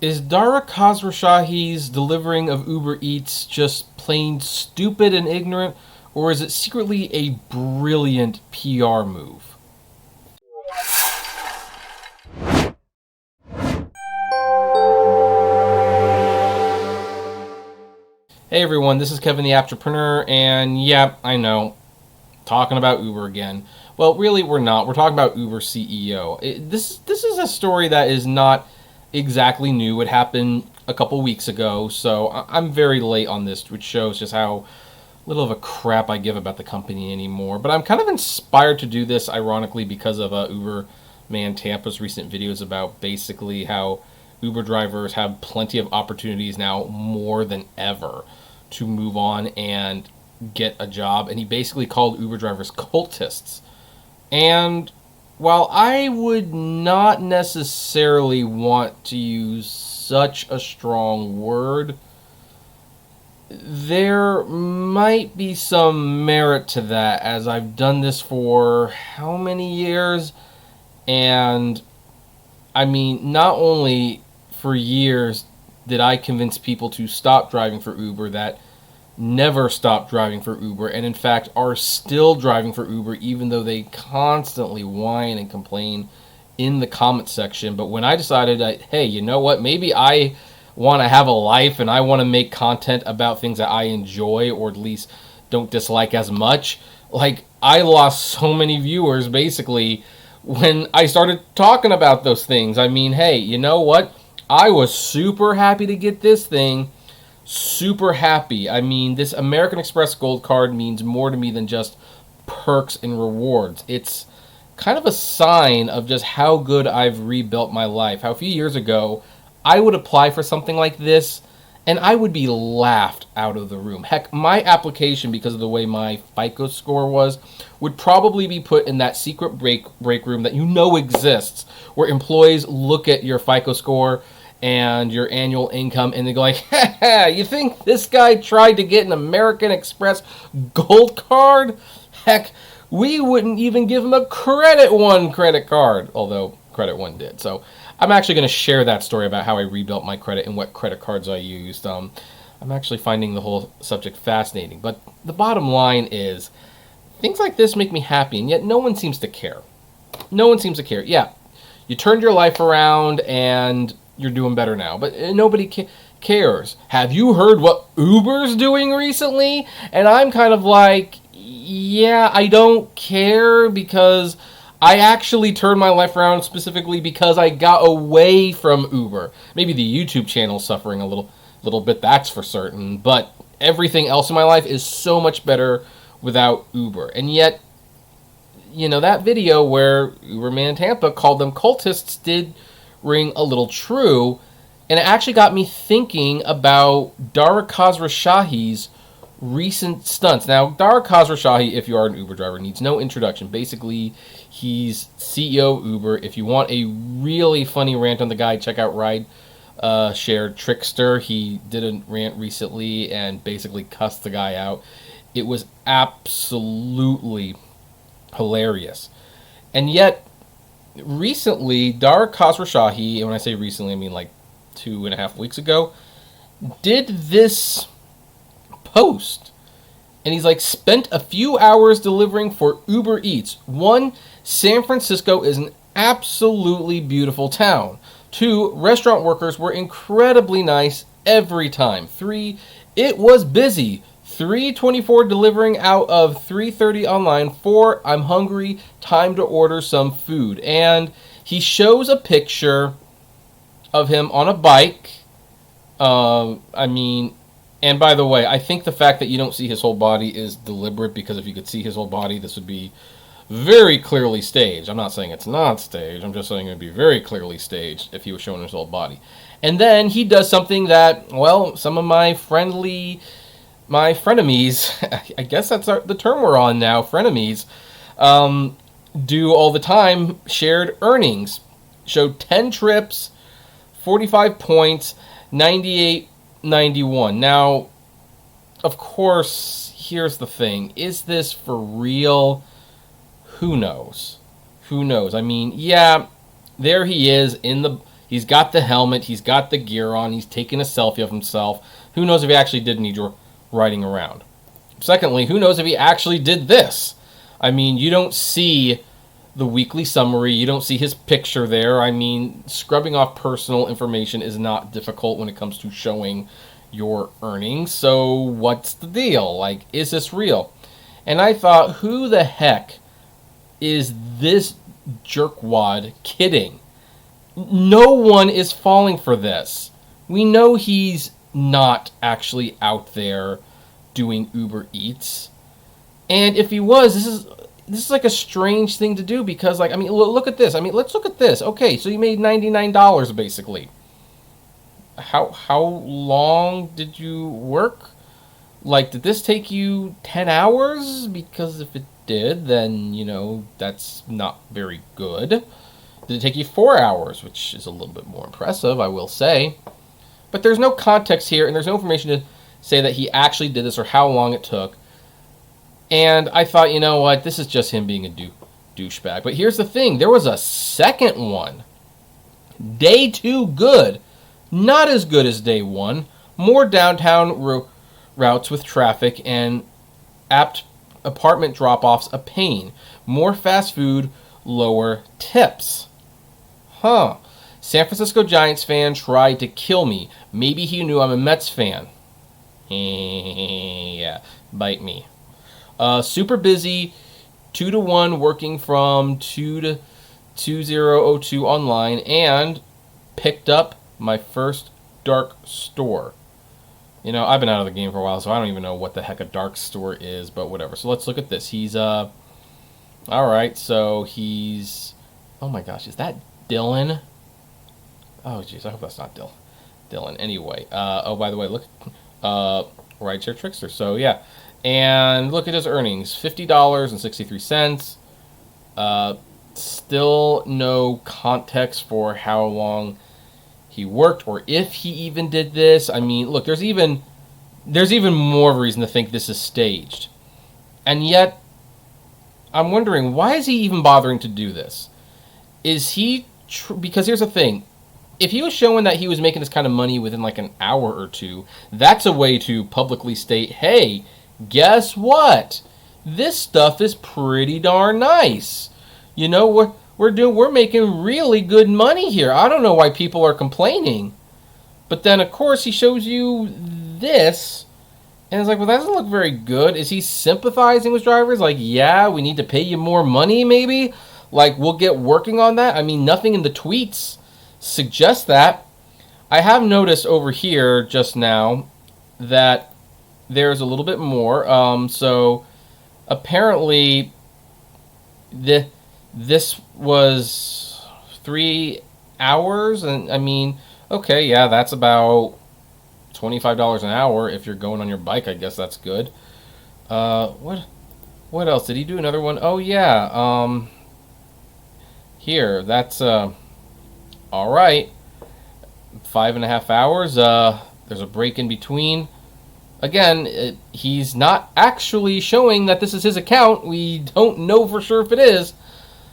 Is Dara Khosrowshahi's delivering of Uber Eats just plain stupid and ignorant, or is it secretly a brilliant PR move? Hey everyone, this is Kevin the Apptrepreneur, and yeah, I know, talking about Uber again. Well, really, we're not. We're talking about Uber CEO. This is a story that is not exactly new. It happened a couple weeks ago, so I'm very late on this, which shows just how little of a crap I give about the company anymore. But I'm kind of inspired to do this, ironically, because of Uber Man Tampa's recent videos about basically how Uber drivers have plenty of opportunities now, more than ever, to move on and get a job. And he basically called Uber drivers cultists. And while I would not necessarily want to use such a strong word, there might be some merit to that, as I've done this for how many years? And I mean, not only for years did I convince people to stop driving for Uber that never stopped driving for Uber, and in fact are still driving for Uber, even though they constantly whine and complain in the comment section. But when I decided that, hey, you know what, maybe I want to have a life and I want to make content about things that I enjoy, or at least don't dislike as much, like, I lost so many viewers basically when I started talking about those things. I mean, hey, you know what, I was super happy to get this thing. Super happy. I mean, this American Express Gold Card means more to me than just perks and rewards. It's kind of a sign of just how good I've rebuilt my life. How a few years ago, I would apply for something like this, and I would be laughed out of the room. Heck, my application, because of the way my FICO score was, would probably be put in that secret break room that you know exists, where employees look at your FICO score and your annual income, and they go like, ha, you think this guy tried to get an American Express Gold Card? Heck, we wouldn't even give him a Credit One credit card, although Credit One did. So I'm actually going to share that story about how I rebuilt my credit and what credit cards I used. I'm actually finding the whole subject fascinating. But the bottom line is, things like this make me happy, and yet no one seems to care. No one seems to care. Yeah, you turned your life around and you're doing better now, but nobody cares. Have you heard what Uber's doing recently? And I'm kind of like, yeah, I don't care, because I actually turned my life around specifically because I got away from Uber. Maybe the YouTube channel's suffering a little bit, that's for certain, but everything else in my life is so much better without Uber. And yet, you know, that video where Uber Man Tampa called them cultists did ring a little true, and it actually got me thinking about Dara Khosrowshahi's recent stunts. Now, Dara Khosrowshahi, if you are an Uber driver, needs no introduction. Basically, he's CEO of Uber. If you want a really funny rant on the guy, check out Ride Share Trickster. He did a rant recently and basically cussed the guy out. It was absolutely hilarious. And yet, recently, Dara Khosrowshahi, and when I say recently, I mean like 2.5 weeks ago, did this post. And he's like, spent a few hours delivering for Uber Eats. 1, San Francisco is an absolutely beautiful town. 2, restaurant workers were incredibly nice every time. 3, it was busy. 3:24 delivering out of 3:30 online. 4, I'm hungry, time to order some food. And he shows a picture of him on a bike. I mean, and by the way, I think the fact that you don't see his whole body is deliberate, because if you could see his whole body, this would be very clearly staged. I'm not saying it's not staged. I'm just saying it would be very clearly staged if he was showing his whole body. And then he does something that, well, some of my frenemies, I guess that's the term we're on now, frenemies, do all the time. Shared earnings. Showed 10 trips, 45 points, 98.91. Now, of course, here's the thing. Is this for real? Who knows? Who knows? I mean, yeah, there he is in the He's got the helmet. He's got the gear on. He's taking a selfie of himself. Who knows if he actually did need your riding around? Secondly, who knows if he actually did this? I mean, you don't see the weekly summary. You don't see his picture there. I mean, scrubbing off personal information is not difficult when it comes to showing your earnings. So what's the deal? Like, is this real? And I thought, who the heck is this jerkwad kidding? No one is falling for this. We know he's not actually out there doing Uber Eats. And if he was, this is like a strange thing to do because, like, I mean, look at this. I mean, let's look at this. Okay, so you made $99 basically. How long did you work? Like, did this take you 10 hours? Because if it did, then, you know, that's not very good. Did it take you 4 hours? Which is a little bit more impressive, I will say. But there's no context here, and there's no information to say that he actually did this or how long it took. And I thought, you know what, this is just him being a douchebag. But here's the thing, there was a second one. Day 2 good. Not as good as day 1. More downtown routes with traffic and apt apartment drop-offs a pain. More fast food, lower tips. Huh. San Francisco Giants fan tried to kill me. Maybe he knew I'm a Mets fan. Yeah, bite me. Super busy, 2 to 1 working from 2 to 2002 online, and picked up my first dark store. You know, I've been out of the game for a while, so I don't even know what the heck a dark store is, but whatever. So let's look at this. He's, alright, so he's, oh my gosh, is that Dylan? Oh, jeez, I hope that's not Dylan. Anyway, oh, by the way, look, Rideshare Trickster, so yeah. And look at his earnings, $50.63. Still no context for how long he worked or if he even did this. I mean, look, there's even more reason to think this is staged. And yet, I'm wondering, why is he even bothering to do this? Is he... because here's the thing. If he was showing that he was making this kind of money within like an hour or two, that's a way to publicly state, hey, guess what? This stuff is pretty darn nice. You know, we're making really good money here. I don't know why people are complaining. But then, of course, he shows you this, and it's like, well, that doesn't look very good. Is he sympathizing with drivers? Like, yeah, we need to pay you more money, maybe? Like, we'll get working on that? I mean, nothing in the tweets suggests that. I have noticed over here just now that there's a little bit more. So apparently this was 3 hours, and I mean, okay, yeah, that's about $25 an hour if you're going on your bike. I guess that's good. What else did he do? Another one? Oh yeah. Here, that's all right. 5.5 hours. There's a break in between. Again, he's not actually showing that this is his account. We don't know for sure if it is.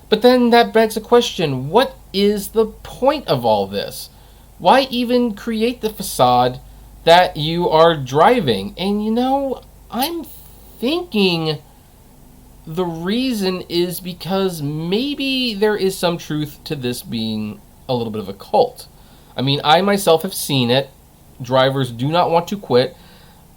But then that begs the question, what is the point of all this? Why even create the facade that you are driving? And you know, I'm thinking the reason is because maybe there is some truth to this being a little bit of a cult. I mean, I myself have seen it. Drivers do not want to quit.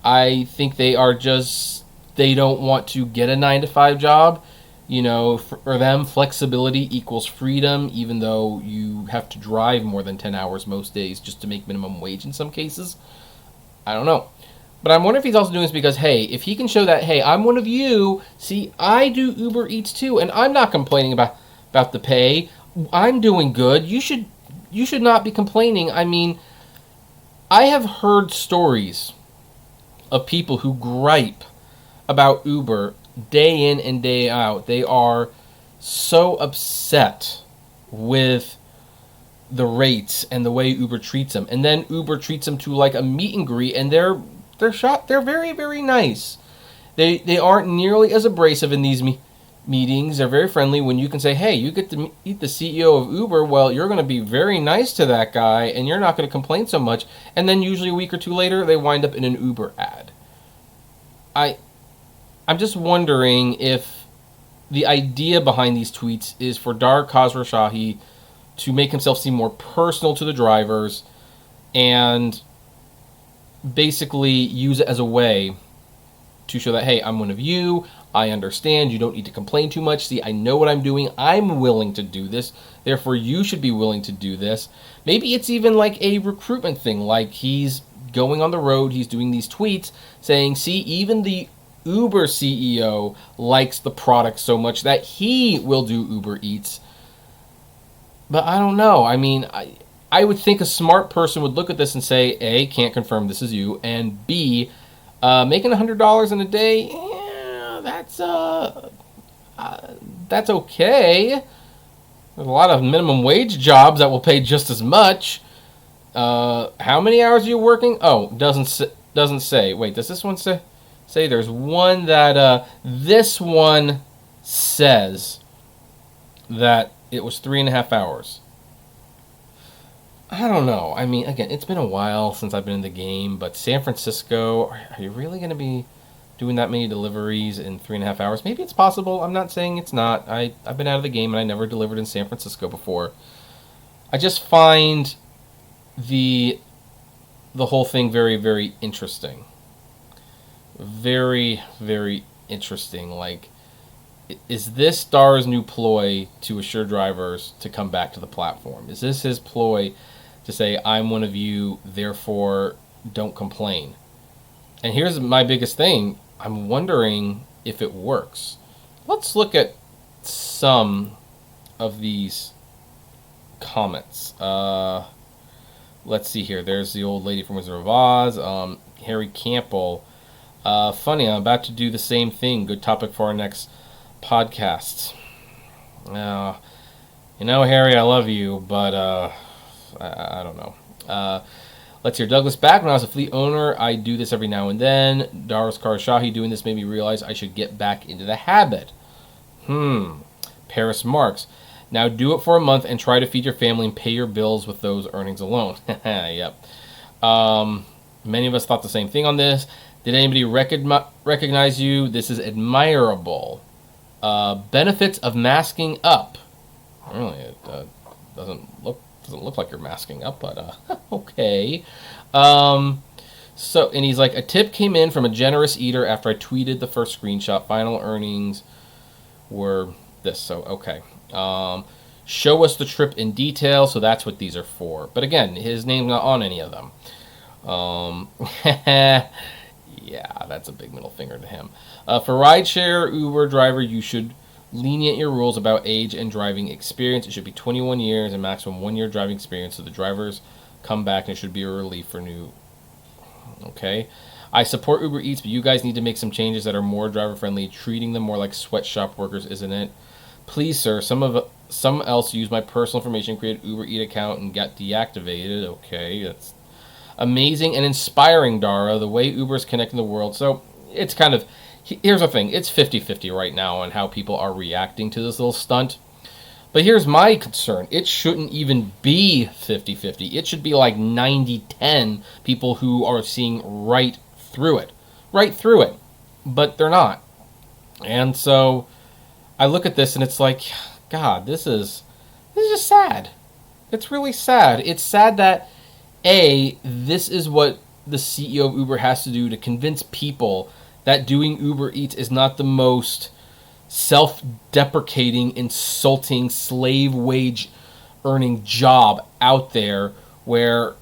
I think they don't want to get a 9-to-5 job. You know, for them, flexibility equals freedom, even though you have to drive more than 10 hours most days just to make minimum wage in some cases. I don't know. But I'm wondering if he's also doing this because, hey, if he can show that, hey, I'm one of you, see, I do Uber Eats too, and I'm not complaining about the pay. I'm doing good. You should not be complaining. I mean, I have heard stories of people who gripe about Uber day in and day out. They are so upset with the rates and the way Uber treats them. And then Uber treats them to like a meet and greet, and they're very, very nice. They aren't nearly as abrasive in these meetings, they're very friendly when you can say, hey, you get to meet the CEO of Uber. Well, you're going to be very nice to that guy and you're not going to complain so much. And then usually a week or two later, they wind up in an Uber ad. I'm just wondering if the idea behind these tweets is for Dara Khosrowshahi to make himself seem more personal to the drivers and basically use it as a way to show that, hey, I'm one of you. I understand. You don't need to complain too much. See, I know what I'm doing. I'm willing to do this. Therefore, you should be willing to do this. Maybe it's even like a recruitment thing. Like he's going on the road. He's doing these tweets saying, see, even the Uber CEO likes the product so much that he will do Uber Eats. But I don't know. I mean, I would think a smart person would look at this and say, A, can't confirm this is you, and B, making $100 in a day, yeah, that's okay. There's a lot of minimum wage jobs that will pay just as much. How many hours are you working? Oh, doesn't say. Wait, does this one say? There's one that this one says that it was 3.5 hours. I don't know. I mean, again, it's been a while since I've been in the game, but San Francisco, are you really going to be doing that many deliveries in 3.5 hours? Maybe it's possible. I'm not saying it's not. I've been out of the game and I never delivered in San Francisco before. I just find the whole thing very, very interesting. Very, very interesting. Like, is this Dara's new ploy to assure drivers to come back to the platform? Is this his ploy to say, I'm one of you, therefore don't complain? And here's my biggest thing. I'm wondering if it works. Let's look at some of these comments. Let's see here. There's the old lady from Wizard of Oz. Harry Campbell. Funny, I'm about to do the same thing. Good topic for our next podcast. Harry, I love you, but I don't know. Let's hear Douglas back. When I was a fleet owner, I do this every now and then. Dara Khosrowshahi doing this made me realize I should get back into the habit. Paris Marks. Now do it for a month and try to feed your family and pay your bills with those earnings alone. Yep. Many of us thought the same thing on this. Did anybody recognize you? This is admirable. Benefits of masking up. Really, it doesn't look like you're masking up, but okay. And he's like, a tip came in from a generous eater after I tweeted the first screenshot. Final earnings were this. So okay. Show us the trip in detail. So that's what these are for. But again, his name's not on any of them. Yeah, that's a big middle finger to him. For rideshare Uber driver, you should lenient your rules about age and driving experience. It should be 21 years and maximum 1 year driving experience, so the drivers come back and it should be a relief for new. Okay. I support Uber Eats, but you guys need to make some changes that are more driver friendly, treating them more like sweatshop workers, isn't it? Please, sir, some else used my personal information, created Uber Eats account and got deactivated. Okay, that's amazing and inspiring, Dara, the way Uber is connecting the world. So it's kind of, here's the thing, it's 50-50 right now on how people are reacting to this little stunt. But here's my concern. It shouldn't even be 50-50. It should be like 90-10 people who are seeing right through it. But they're not. And so I look at this and it's like, God, this is just sad. It's really sad. It's sad that this is what the CEO of Uber has to do to convince people that doing Uber Eats is not the most self-deprecating, insulting, slave wage earning job out there, where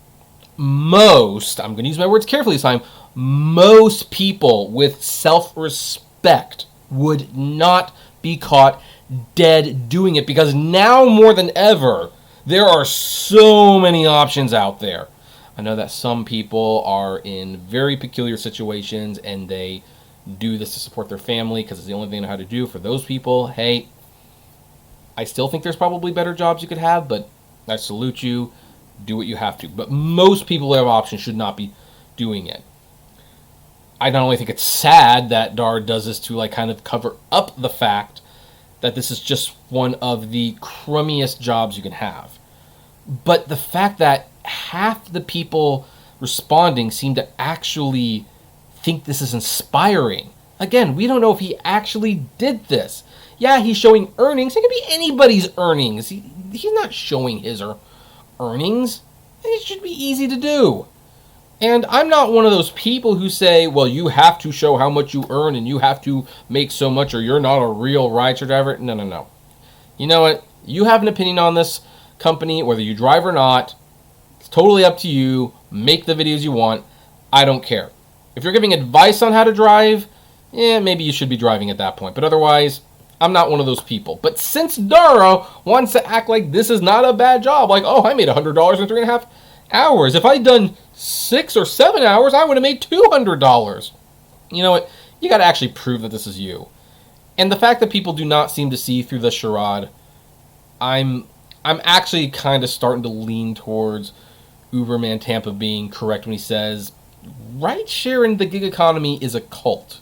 most, I'm going to use my words carefully this time, most people with self-respect would not be caught dead doing it, because now more than ever, there are so many options out there. I know that some people are in very peculiar situations and they do this to support their family because it's the only thing they know how to do. For those people, hey, I still think there's probably better jobs you could have, but I salute you. Do what you have to. But most people who have options should not be doing it. I not only think it's sad that Dar does this to like kind of cover up the fact that this is just one of the crummiest jobs you can have. But the fact that half the people responding seem to actually think this is inspiring. Again, we don't know if he actually did this. Yeah, he's showing earnings. It could be anybody's earnings. He's not showing his earnings. It should be easy to do. And I'm not one of those people who say, well, you have to show how much you earn and you have to make so much or you're not a real rideshare driver. No. You know what? You have an opinion on this company, whether you drive or not. It's totally up to you. Make the videos you want. I don't care. If you're giving advice on how to drive, maybe you should be driving at that point. But otherwise, I'm not one of those people. But since Dara wants to act like this is not a bad job, like, oh, I made $100 in 3.5 hours. If I'd done 6 or 7 hours, I would have made $200. You know what? You got to actually prove that this is you. And the fact that people do not seem to see through the charade, I'm actually kind of starting to lean towards Uberman Tampa being correct when he says rideshare in the gig economy is a cult.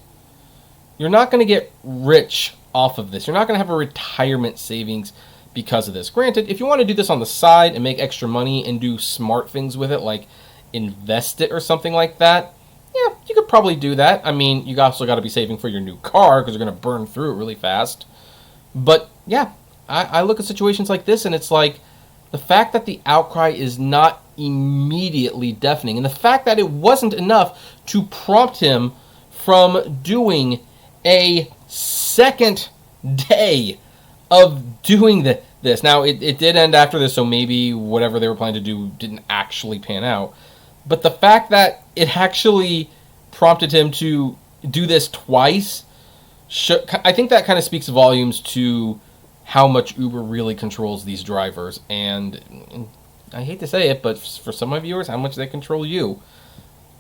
You're not going to get rich off of this. You're not going to have a retirement savings because of this. Granted, if you want to do this on the side and make extra money and do smart things with it, like invest it or something like that, yeah, you could probably do that. I mean, you also got to be saving for your new car because you're going to burn through it really fast. But yeah, I look at situations like this and it's like the fact that the outcry is not immediately deafening and the fact that it wasn't enough to prompt him from doing a second day of doing this. Now, it did end after this, so maybe whatever they were planning to do didn't actually pan out. But the fact that it actually prompted him to do this twice, I think that kind of speaks volumes to how much Uber really controls these drivers. And I hate to say it, but for some of my viewers, how much they control you.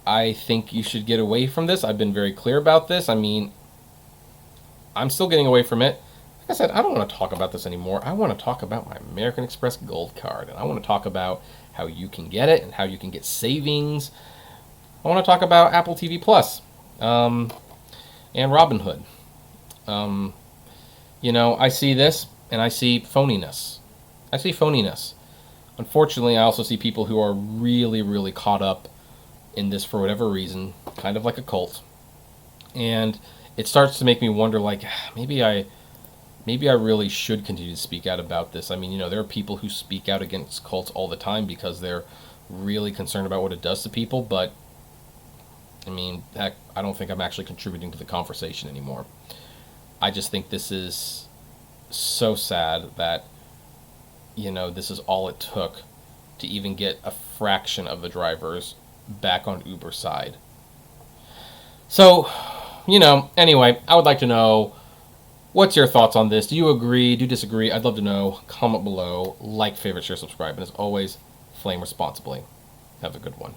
I think you should get away from this. I've been very clear about this. I mean, I'm still getting away from it. Like I said, I don't want to talk about this anymore. I want to talk about my American Express Gold Card. And I want to talk about how you can get it and how you can get savings. I want to talk about Apple TV Plus and Robinhood. I see this and I see phoniness. Unfortunately, I also see people who are really, really caught up in this for whatever reason, kind of like a cult. And it starts to make me wonder, like, maybe I really should continue to speak out about this. I mean, there are people who speak out against cults all the time because they're really concerned about what it does to people, but I mean, heck, I don't think I'm actually contributing to the conversation anymore. I just think this is so sad that, this is all it took to even get a fraction of the drivers back on Uber's side. So, anyway, I would like to know, what's your thoughts on this? Do you agree? Do you disagree? I'd love to know. Comment below. Like, favorite, share, subscribe. And as always, flame responsibly. Have a good one.